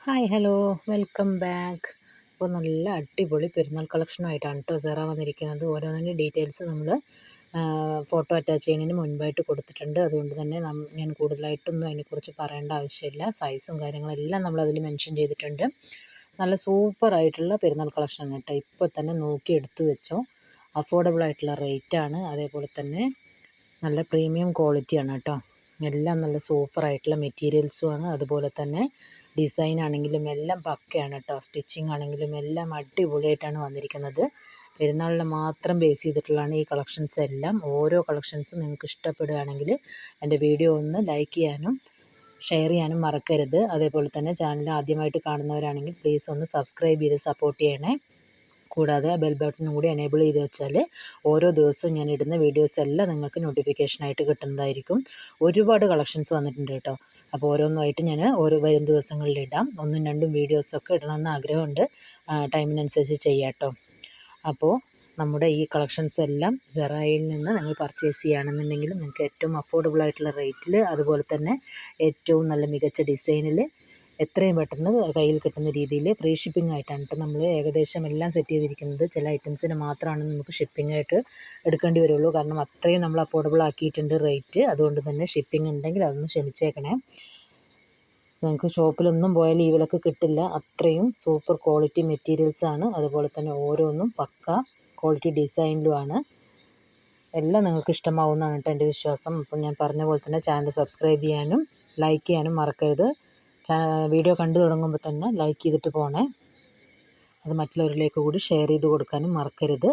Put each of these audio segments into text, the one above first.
Hi hello welcome back. അപ്പോൾ നല്ല അടിപൊളി പെരുന്നാൾ കളക്ഷനുമായിട്ടാണ് കേട്ടോ സെറ വന്നിരിക്കുന്നത്. ഓരോന്നിൻ്റെ ഡീറ്റെയിൽസ് നമ്മൾ ഫോട്ടോ അറ്റാച്ച് ചെയ്യുന്നതിന് മുൻപായിട്ട് കൊടുത്തിട്ടുണ്ട്. അതുകൊണ്ട് തന്നെ ഞാൻ കൂടുതലായിട്ടൊന്നും അതിനെക്കുറിച്ച് പറയേണ്ട ആവശ്യമില്ല. സൈസും കാര്യങ്ങളെല്ലാം നമ്മളതിൽ മെൻഷൻ ചെയ്തിട്ടുണ്ട്. നല്ല സൂപ്പറായിട്ടുള്ള പെരുന്നാൾ കളക്ഷനാണ് കേട്ടോ. ഇപ്പോൾ തന്നെ നോക്കി എടുത്തു വെച്ചോ. അഫോർഡബിൾ ആയിട്ടുള്ള റേറ്റാണ്. അതേപോലെ തന്നെ നല്ല പ്രീമിയം ക്വാളിറ്റിയാണ് കേട്ടോ. എല്ലാം നല്ല സൂപ്പറായിട്ടുള്ള മെറ്റീരിയൽസുമാണ്. അതുപോലെ തന്നെ ഡിസൈൻ ആണെങ്കിലും എല്ലാം പക്കയാണ് കേട്ടോ. സ്റ്റിച്ചിങ് ആണെങ്കിലും എല്ലാം അടിപൊളിയായിട്ടാണ് വന്നിരിക്കുന്നത്. പെരുന്നാളിനെ മാത്രം ബേസ് ചെയ്തിട്ടുള്ളതാണ് ഈ കളക്ഷൻസ് എല്ലാം. ഓരോ കളക്ഷൻസും നിങ്ങൾക്ക് ഇഷ്ടപ്പെടുകയാണെങ്കിൽ എൻ്റെ വീഡിയോ ഒന്ന് ലൈക്ക് ചെയ്യാനും ഷെയർ ചെയ്യാനും മറക്കരുത്. അതേപോലെ തന്നെ ചാനൽ ആദ്യമായിട്ട് കാണുന്നവരാണെങ്കിൽ പ്ലീസ് ഒന്ന് സബ്സ്ക്രൈബ് ചെയ്ത് സപ്പോർട്ട് ചെയ്യണേ. കൂടാതെ ബെൽ ബട്ടണും കൂടി എനേബിൾ ചെയ്ത് വെച്ചാൽ ഓരോ ദിവസവും ഞാൻ ഇടുന്ന വീഡിയോസ് എല്ലാം നിങ്ങൾക്ക് നോട്ടിഫിക്കേഷനായിട്ട് കിട്ടുന്നതായിരിക്കും. ഒരുപാട് കളക്ഷൻസ് വന്നിട്ടുണ്ട് കേട്ടോ. അപ്പോൾ ഓരോന്നായിട്ട് ഞാൻ വരും ദിവസങ്ങളിൽ ഇടാം. 1-2 വീഡിയോസൊക്കെ ഇടണമെന്ന് ആഗ്രഹമുണ്ട്. ടൈമിനനുസരിച്ച് ചെയ്യാം കേട്ടോ. അപ്പോൾ നമ്മുടെ ഈ കളക്ഷൻസ് എല്ലാം സെറയിൽ നിന്ന് നിങ്ങൾ പർച്ചേസ് ചെയ്യുകയാണെന്നുണ്ടെങ്കിൽ നിങ്ങൾക്ക് ഏറ്റവും അഫോർഡബിൾ ആയിട്ടുള്ള റേറ്റിൽ, അതുപോലെ തന്നെ ഏറ്റവും നല്ല മികച്ച ഡിസൈനിൽ എത്രയും പെട്ടെന്ന് കയ്യിൽ കിട്ടുന്ന രീതിയിൽ ഫ്രീ ഷിപ്പിംഗ് ആയിട്ടാണ് കേട്ടോ നമ്മൾ ഏകദേശം എല്ലാം സെറ്റ് ചെയ്തിരിക്കുന്നത്. ചില ഐറ്റംസിന് മാത്രമാണ് നമുക്ക് ഷിപ്പിംഗ് ആയിട്ട് എടുക്കേണ്ടി വരുള്ളൂ. കാരണം അത്രയും നമ്മൾ അഫോർഡബിൾ ആക്കിയിട്ടുണ്ട് റേറ്റ്. അതുകൊണ്ട് തന്നെ ഷിപ്പിംഗ് ഉണ്ടെങ്കിൽ അതൊന്ന് ക്ഷമിച്ചേക്കണേ. നിങ്ങൾക്ക് ഷോപ്പിലൊന്നും പോയാൽ ഈ വിലക്ക് കിട്ടില്ല. അത്രയും സൂപ്പർ ക്വാളിറ്റി മെറ്റീരിയൽസാണ്. അതുപോലെ തന്നെ ഓരോന്നും പക്ക ക്വാളിറ്റി ഡിസൈനിലുമാണ്. എല്ലാം നിങ്ങൾക്ക് ഇഷ്ടമാവുമെന്നാണ് കേട്ടോ എൻ്റെ വിശ്വാസം. അപ്പം ഞാൻ പറഞ്ഞ പോലെ തന്നെ ചാനൽ സബ്സ്ക്രൈബ് ചെയ്യാനും ലൈക്ക് ചെയ്യാനും മറക്കരുത്. വീഡിയോ കണ്ടു തുടങ്ങുമ്പോൾ തന്നെ ലൈക്ക് ചെയ്തിട്ട് പോണേ. അത് മറ്റുള്ളവരിലേക്ക് കൂടി ഷെയർ ചെയ്ത് കൊടുക്കാനും മറക്കരുത്.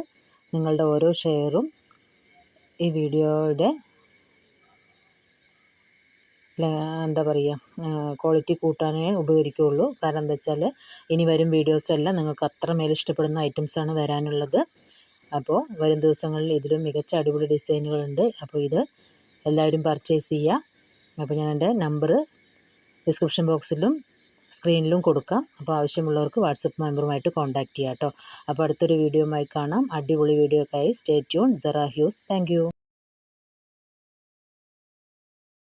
നിങ്ങളുടെ ഓരോ ഷെയറും ഈ വീഡിയോയുടെ എന്താ പറയുക ക്വാളിറ്റി കൂട്ടാനേ ഉപകരിക്കുകയുള്ളൂ. കാരണം എന്താ വെച്ചാൽ ഇനി വരും വീഡിയോസെല്ലാം നിങ്ങൾക്ക് അത്രമേൽ ഇഷ്ടപ്പെടുന്ന ഐറ്റംസാണ് വരാനുള്ളത്. അപ്പോൾ വരും ദിവസങ്ങളിൽ ഇതിലും മികച്ച അടിപൊളി ഡിസൈനുകളുണ്ട്. അപ്പോൾ ഇത് എല്ലാവരും പർച്ചേസ് ചെയ്യുക. അപ്പോൾ ഞാൻ എൻ്റെ നമ്പർ ഡിസ്ക്രിപ്ഷൻ ബോക്സിലും സ്ക്രീനിലും കൊടുക്കാം. അപ്പോൾ ആവശ്യമുള്ളവർക്ക് വാട്സപ്പ് നമ്പറുമായിട്ട് കോൺടാക്റ്റ് ചെയ്യാം കേട്ടോ. അപ്പോൾ അടുത്തൊരു വീഡിയോയുമായി കാണാം. അടിപൊളി വീഡിയോക്കായി സ്റ്റേ ട്യൂൺ. സെറ ഹ്യൂസ്. Thank U.